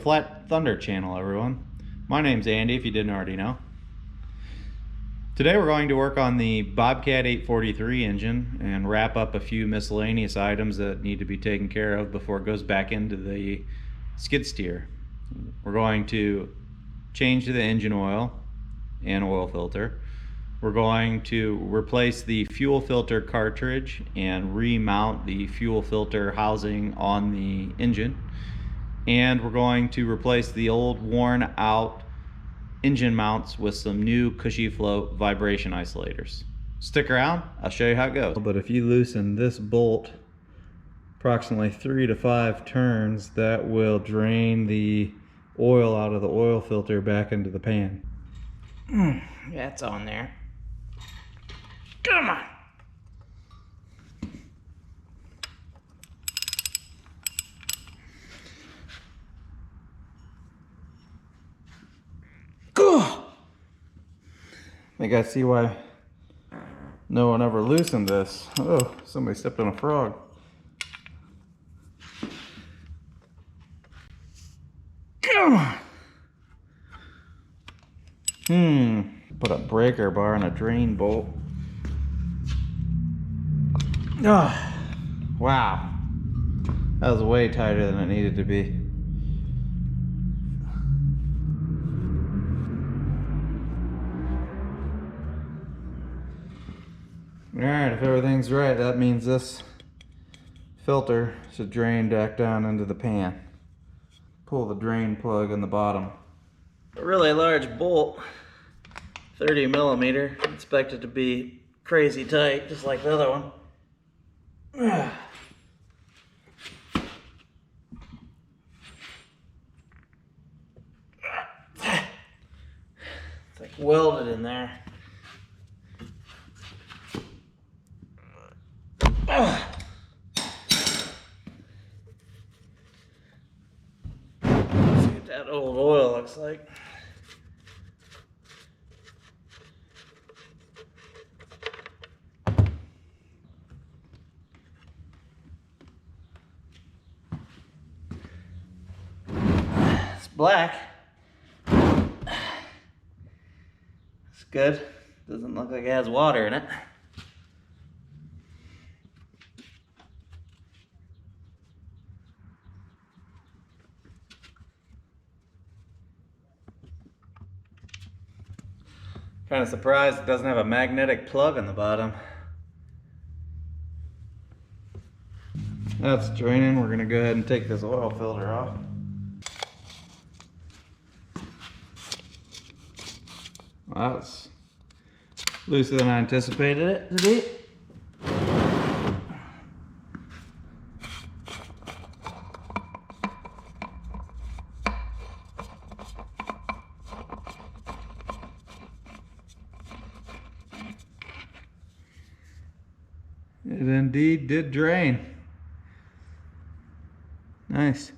Flat Thunder channel, everyone. My name's Andy, if you didn't already know. Today we're going to work on the Bobcat 843 engine and wrap up a few miscellaneous items that need to be taken care of before it goes back into the skid steer. We're going to change the engine oil and oil filter. We're going to replace the fuel filter cartridge and remount the fuel filter housing on the engine. And we're going to replace the old worn out engine mounts with some new cushy float vibration isolators. Stick around, I'll show you how it goes. But if you loosen this bolt approximately 3 to 5 turns, that will drain the oil out of the oil filter back into the pan. That's on there. Come on. I think I see why no one ever loosened this. Oh, somebody stepped on a frog. Come on. Put a breaker bar and a drain bolt. Oh, wow. That was way tighter than it needed to be. Alright, if everything's right, that means this filter should drain back down into the pan. Pull the drain plug in the bottom. A really large bolt, 30 millimeter, expected to be crazy tight, just like the other one. It's like welded in there. See what that old oil looks like. It's black. It's good. Doesn't look like it has water in it. Kind of surprised it doesn't have a magnetic plug on the bottom. That's draining. We're gonna go ahead and take this oil filter off. Well, that's looser than I anticipated it to be. It indeed did drain. Nice.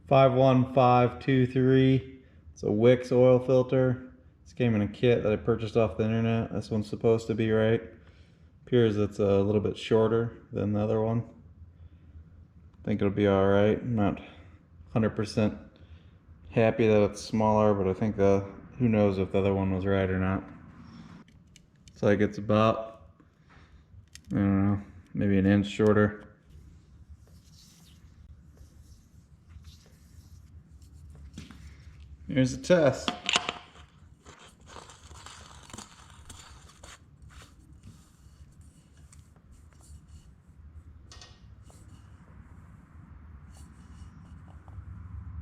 $51523. It's a Wix oil filter. This came in a kit that I purchased off the internet. This one's supposed to be right. Appears it's a little bit shorter than the other one. I think it'll be alright. I'm not 100% happy that it's smaller, but I think who knows if the other one was right or not. It's like it's about, I don't know, maybe an inch shorter. Here's the test.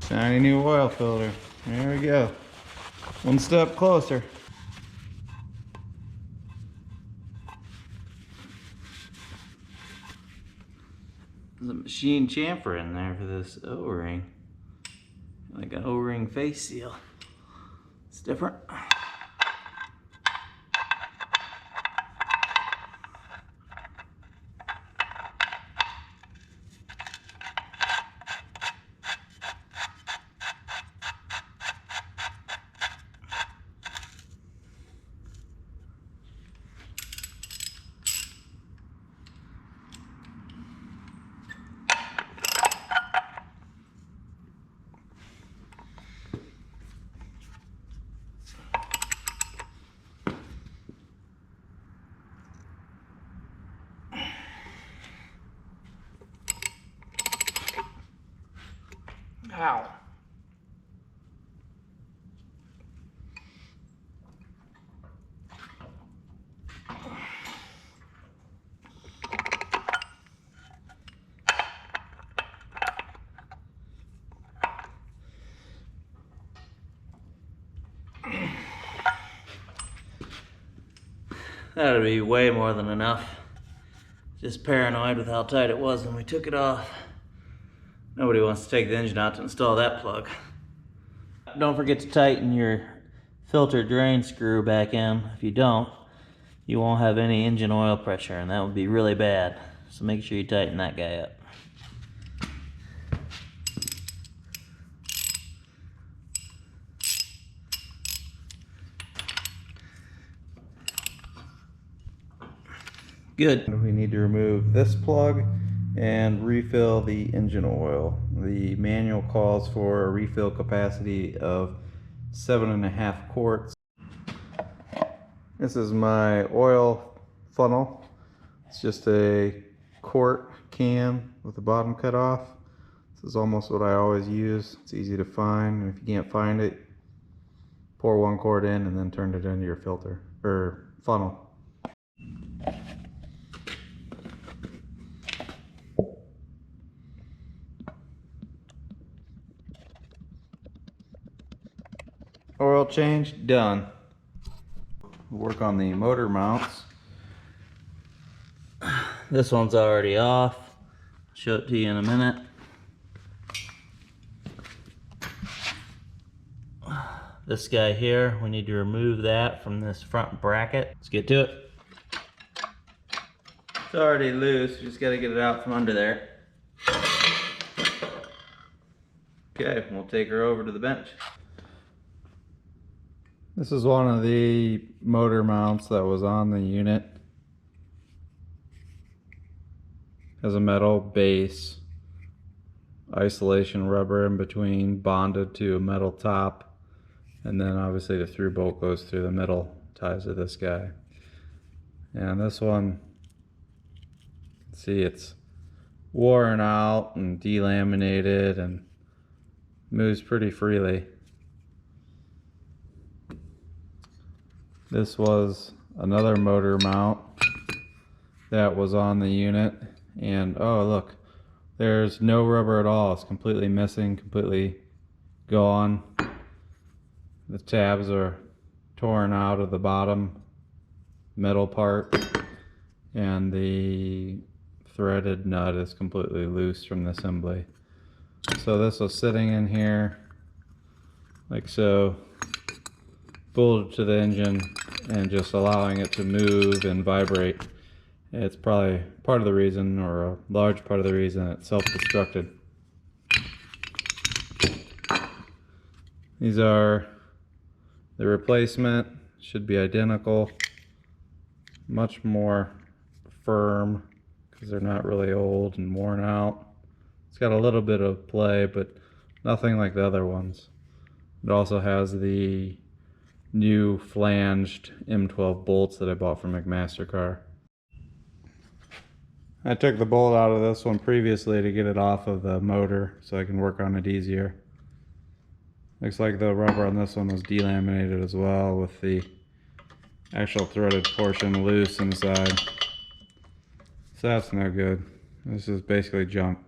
Shiny new oil filter. There we go. One step closer. There's a machine chamfer in there for this O-ring. Like an O-ring face seal. It's different. Ow. That'd be way more than enough. Just paranoid with how tight it was when we took it off. Nobody wants to take the engine out to install that plug. Don't forget to tighten your filter drain screw back in. If you don't, you won't have any engine oil pressure, and that would be really bad. So make sure you tighten that guy up. Good. We need to remove this plug and refill the engine oil. The manual calls for a refill capacity of 7.5 quarts. This is my oil funnel. It's just a quart can with the bottom cut off. This is almost what I always use. It's easy to find, and if you can't find it, pour 1 quart in and then turn it into your filter or funnel. Oil change done. Work on the motor mounts. This one's already off. I'll show it to you in a minute. This guy here, we need to remove that from this front bracket. Let's get to it. It's already loose, just gotta get it out from under there. Okay, we'll take her over to the bench. This is one of the motor mounts that was on the unit. Has a metal base, isolation rubber in between, bonded to a metal top, and then obviously the through bolt goes through the middle, ties to this guy. And this one, see, it's worn out and delaminated and moves pretty freely. This was another motor mount that was on the unit, and oh look, there's no rubber at all. It's completely missing, completely gone. The tabs are torn out of the bottom metal part, and the threaded nut is completely loose from the assembly. So this was sitting in here like so, bolted to the engine and just allowing it to move and vibrate. It's probably part of the reason, or a large part of the reason, it's self-destructed. These are the replacement, should be identical, much more firm because they're not really old and worn out. It's got a little bit of play, but nothing like the other ones. It also has the new flanged M12 bolts that I bought from McMaster-Carr. I took the bolt out of this one previously to get it off of the motor so I can work on it easier. Looks like the rubber on this one was delaminated as well, with the actual threaded portion loose inside. So that's no good. This is basically junk.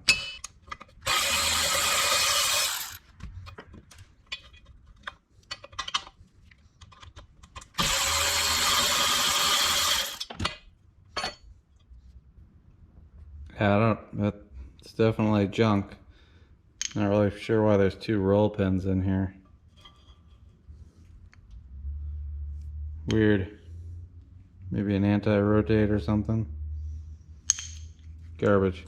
Yeah, it's definitely junk. Not really sure why there's 2 roll pins in here. Weird. Maybe an anti-rotate or something. Garbage.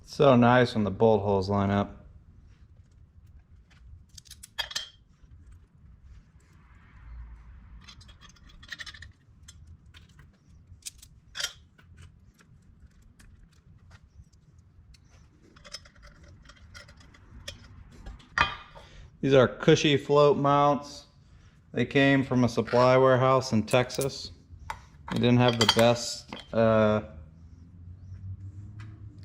So nice when the bolt holes line up. These are cushy float mounts. They came from a supply warehouse in Texas. They didn't have the best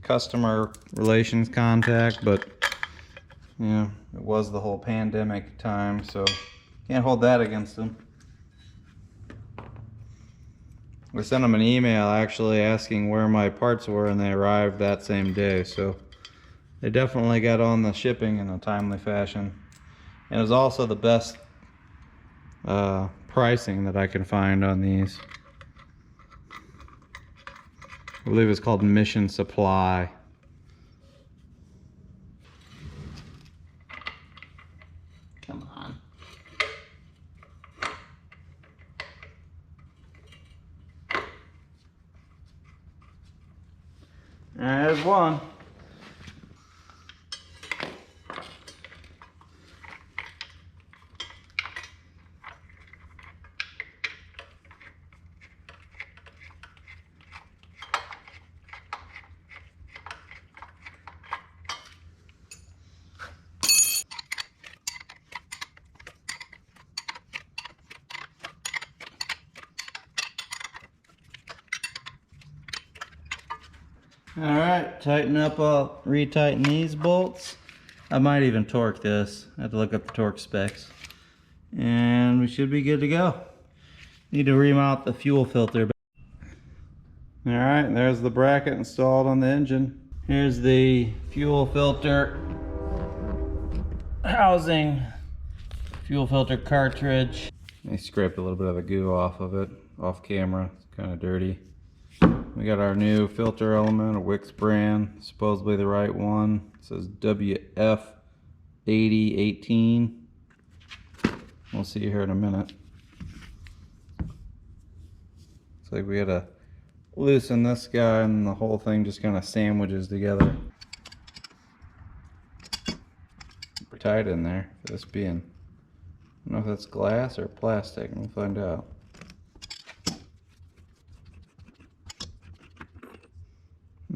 customer relations contact, but you know, it was the whole pandemic time, so can't hold that against them. We sent them an email actually asking where my parts were, and they arrived that same day, so they definitely got on the shipping in a timely fashion. And it was also the best pricing that I can find on these. I believe it's called Mission Supply. Come on. There's one. Alright, tighten up, I'll retighten these bolts. I might even torque this. I have to look up the torque specs. And we should be good to go. Need to remount the fuel filter. Alright, there's the bracket installed on the engine. Here's the fuel filter housing, fuel filter cartridge. I scraped a little bit of the goo off of it, off camera. It's kind of dirty. We got our new filter element, a Wix brand, supposedly the right one. It says WF8018. We'll see here in a minute. It's like we gotta loosen this guy and the whole thing just kind of sandwiches together. Pretty tight in there for this being. I don't know if that's glass or plastic, we'll find out.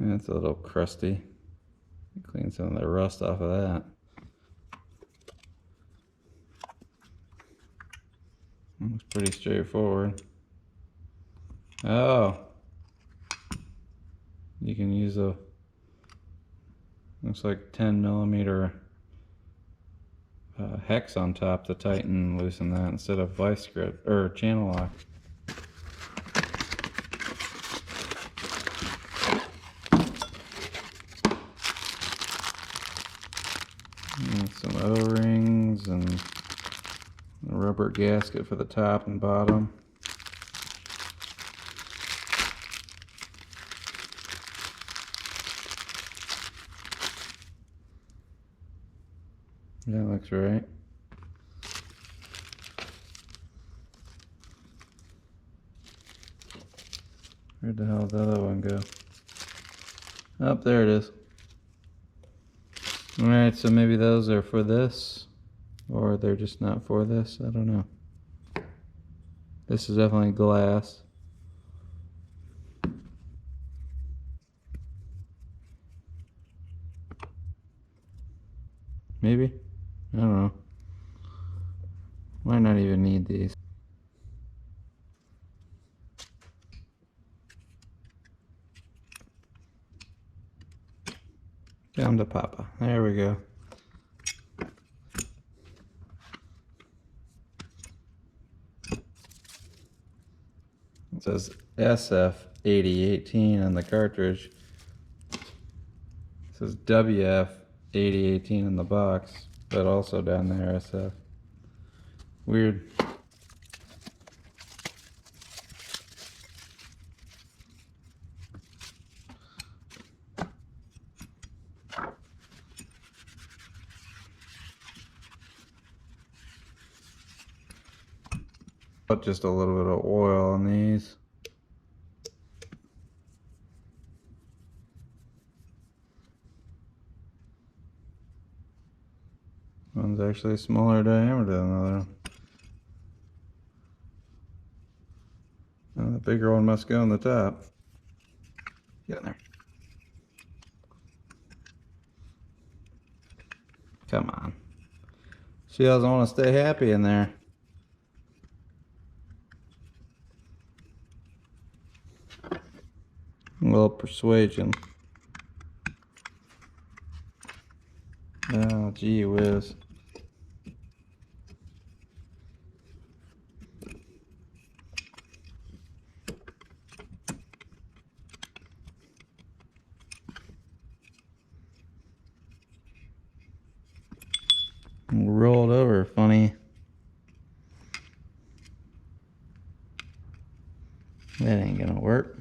Yeah, it's a little crusty. Clean some of the rust off of that. Looks pretty straightforward. Oh, you can use a, looks like 10mm hex on top to tighten and loosen that instead of vice grip or channel lock. And some O-rings and a rubber gasket for the top and bottom. That looks right. Where the hell did the other one go? Oh, there it is. Alright, so maybe those are for this, or they're just not for this, I don't know. This is definitely glass. Maybe? I don't know. Might not even need these. Down to Papa. There we go. It says SF8018 on the cartridge. It says WF8018 in the box, but also down there SF. Weird. Put just a little bit of oil on these. One's actually a smaller diameter than the other one. Oh, the bigger one must go on the top. Get in there. Come on. She doesn't want to stay happy in there. A little persuasion. Oh, gee whiz. Rolled over, funny. That ain't gonna work.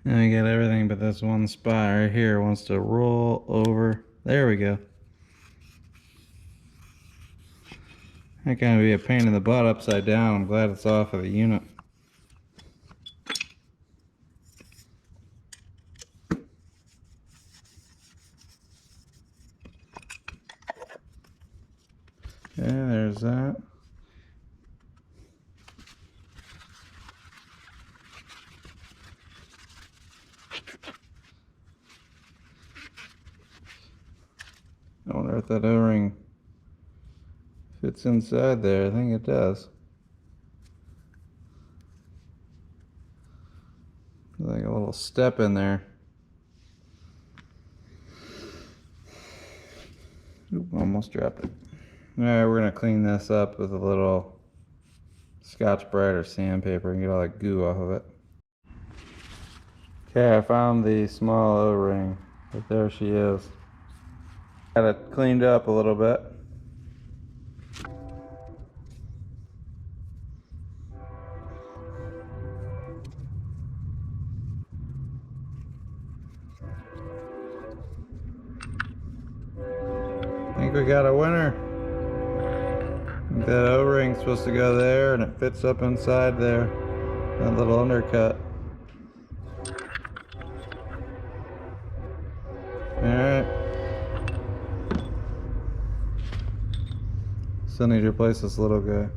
Now we got everything but this one spot right here wants to roll over. There we go. That kind of be a pain in the butt upside down. I'm glad it's off of the unit. Yeah, there's that. I wonder if that O-ring fits inside there. I think it does. Like a little step in there. Oop, almost dropped it. Alright, we're going to clean this up with a little Scotch-Brite or sandpaper and get all that goo off of it. Okay, I found the small O-ring, but there she is. Got it cleaned up a little bit. I think we got a winner. That O-ring's supposed to go there and it fits up inside there. That little undercut. Alright. Still need to replace this little guy.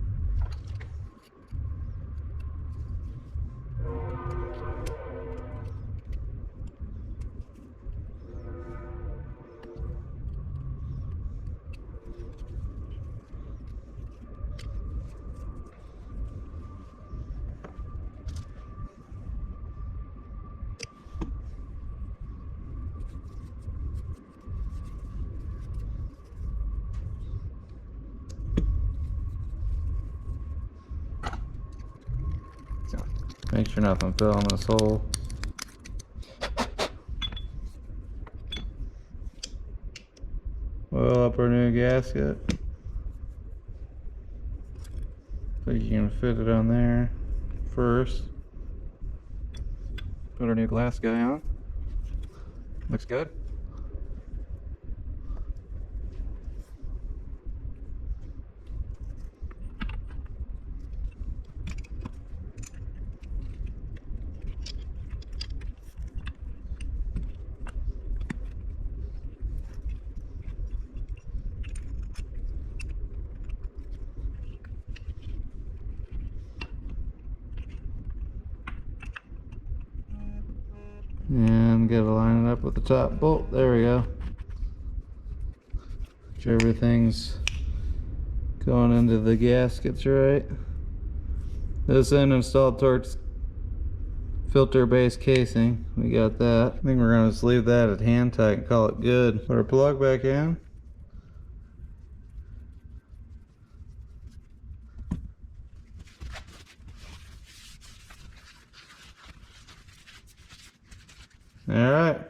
Make sure nothing fell in this hole. Oil up our new gasket. Think you can fit it on there first. Put our new glass guy on. Looks good. And gotta line it up with the top bolt. There we go. Make sure everything's going into the gaskets right. This end installed torch filter base casing. We got that. I think we're gonna just leave that at hand tight and call it good. Put our plug back in. Alright,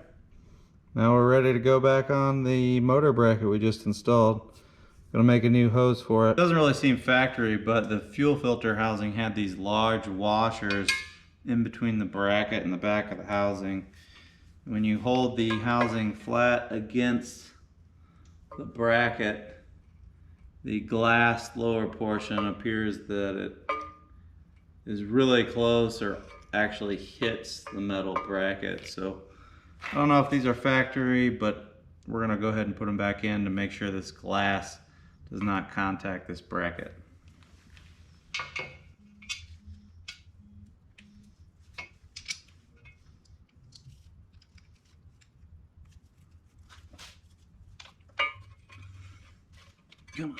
now we're ready to go back on the motor bracket we just installed. Gonna make a new hose for it. Doesn't really seem factory, but the fuel filter housing had these large washers in between the bracket and the back of the housing. When you hold the housing flat against the bracket, the glass lower portion appears that it is really close or actually hits the metal bracket. So I don't know if these are factory, but we're gonna go ahead and put them back in to make sure this glass does not contact this bracket. Come on.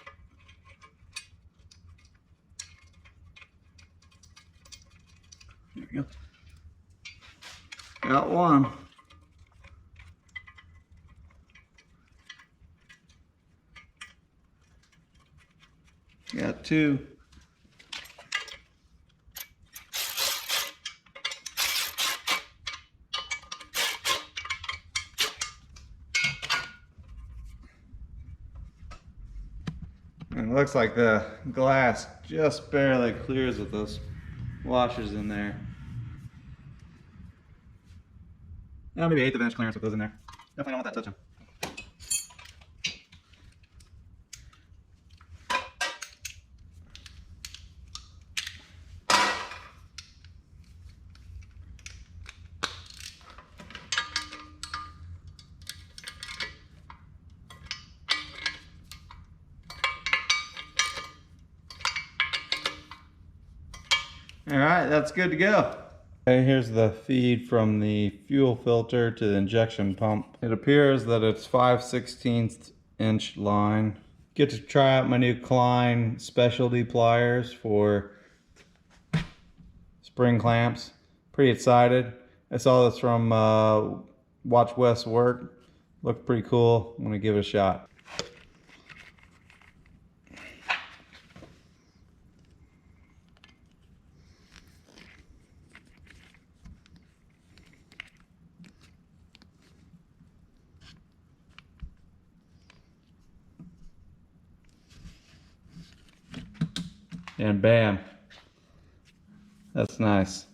There we go. Got one. Got two. And it looks like the glass just barely clears with those washers in there. Yeah, maybe 1/8 inch clearance with those in there. Definitely don't want that touching. All right, that's good to go. Okay, here's the feed from the fuel filter to the injection pump. It appears that it's 5/16 inch line. Get to try out my new Klein specialty pliers for spring clamps. Pretty excited. I saw this from Watch Wes work. Looked pretty cool. I'm gonna give it a shot. And bam, that's nice.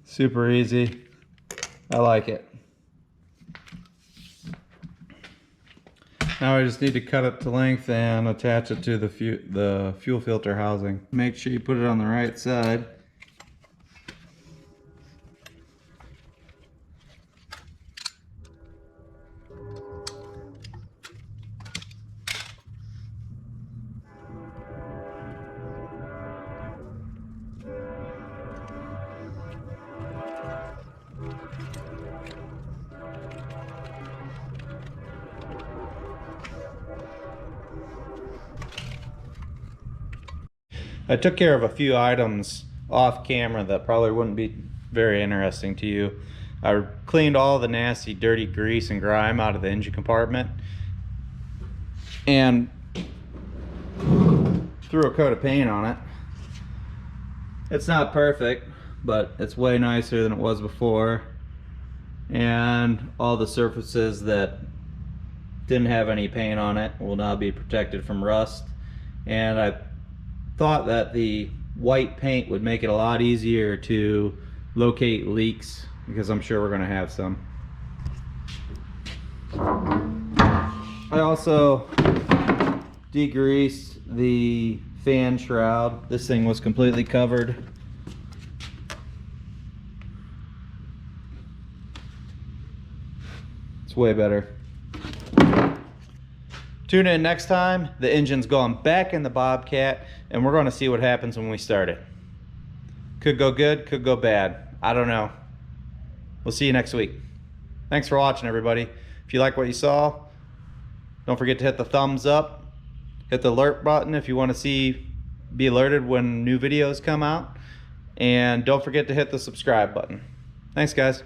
Super easy, I like it. Now I just need to cut it to length and attach it to the fuel filter housing. Make sure you put it on the right side. I took care of a few items off camera that probably wouldn't be very interesting to you. I cleaned all the nasty dirty grease and grime out of the engine compartment and threw a coat of paint on it. It's not perfect, but it's way nicer than it was before. And all the surfaces that didn't have any paint on it will now be protected from rust. And I thought that the white paint would make it a lot easier to locate leaks, because I'm sure we're going to have some. I also degreased the fan shroud. This thing was completely covered. It's way better. Tune in next time. The engine's going back in the Bobcat, and we're going to see what happens when we start it. Could go good, could go bad. I don't know. We'll see you next week. Thanks for watching, everybody. If you like what you saw, don't forget to hit the thumbs up. Hit the alert button if you want to be alerted when new videos come out. And don't forget to hit the subscribe button. Thanks, guys.